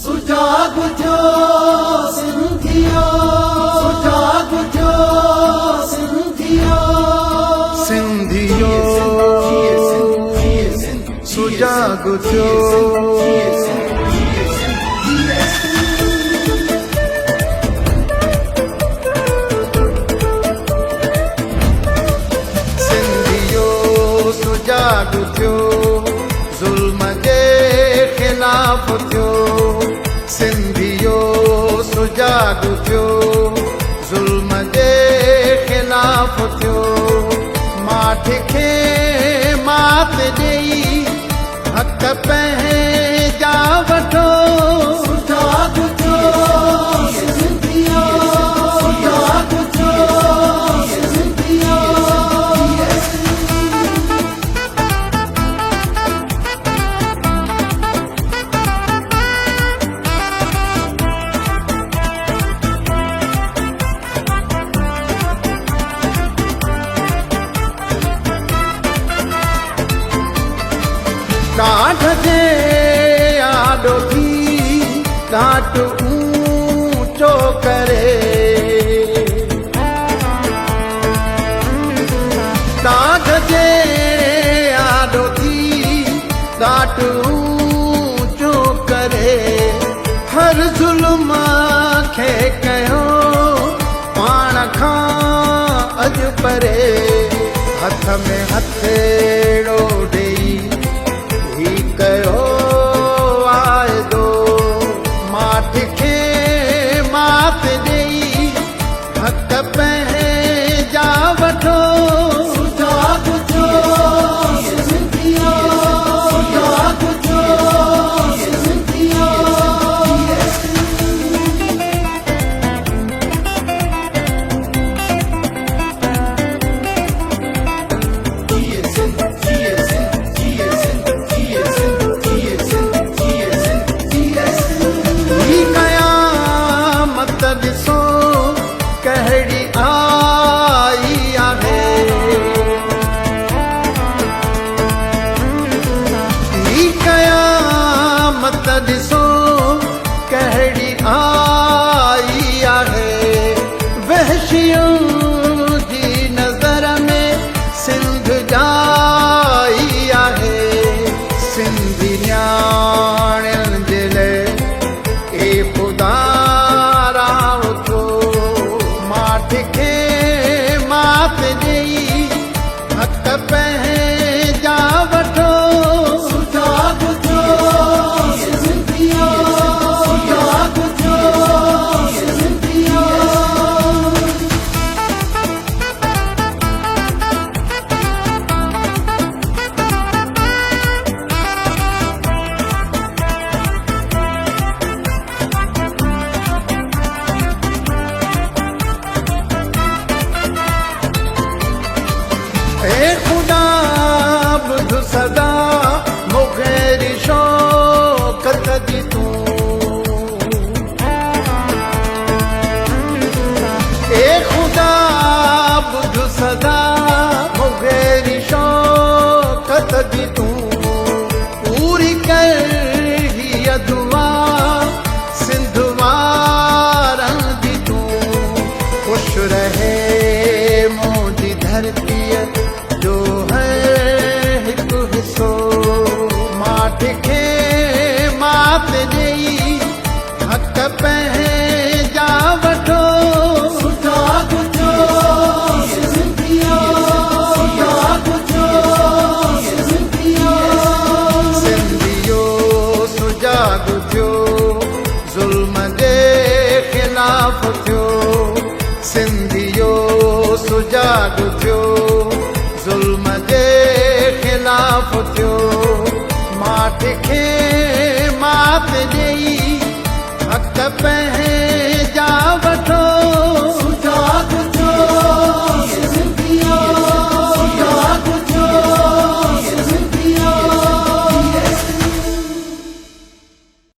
सुजाग थियो सिंधियो, सुजाग थियो सिंधियो, सिंधियो सुजाग थियो। सुजाग थियो ज़ुल्म जे ख़िलाफ़ थियो। सिंधियो सुजाग थियो ज़ुल्म जे ख़िलाफ़ थियो। माठ खे मात ॾेई हक़ पंहिंजा वठो। सुजाग थियो सिंधियो, सुजाग थियो सिंधियो। काठ जे आॾो थी काठ ऊंचो करे। काठ जे आॾो थी काठ ऊंचो करे। हर ज़ुल्म खे कयो पाण खां अॼु परे। हथ में हथेड़ो ॾेई ही कयो वाइदो। माठ खे मात ॾेई हक़ पंहिंजा वठो। सुजाग थियो सिंधियो, सुजाग थियो सिंधियो। ॾिसो कहिड़ी आई आहे। ही क़यामत ॾिसो कहिड़ी आई आहे। वहशियों जी नज़र में सिंध जाई आहे। सिंधी न्याणियुनि जे लाइ ए ख़ुदा माठ खे मात ॾेई हक़ पंहिंजा वठो। सुजाग थियो सिंधियो, सुजाग थियो सिंधियो। ए खुदा ॿुध सदा मुग़ैरी शौक़त जी तूं। ए खुदा ॿुध सदा मुग़ैरी शौक़त जी तूं। पूरी कर हीअ दुआ सिंध वारनि जी तूं। ख़ुशि रहे मुंहिंजी धरतीअ जो है हिकु हिसो। माठ खे मात ॾेई हक़ पंहिंजा वठो। सुजाग थियो सिंधियो, सुजाग थियो सिंधियो। सिंधियो सुजाग थियो ज़ुल्म जे ख़िलाफ़ थियो। सिंधियो सुजाग थियो ज़ुल्म जे ख़िलाफ़ थियो। माठ खे मात ॾेई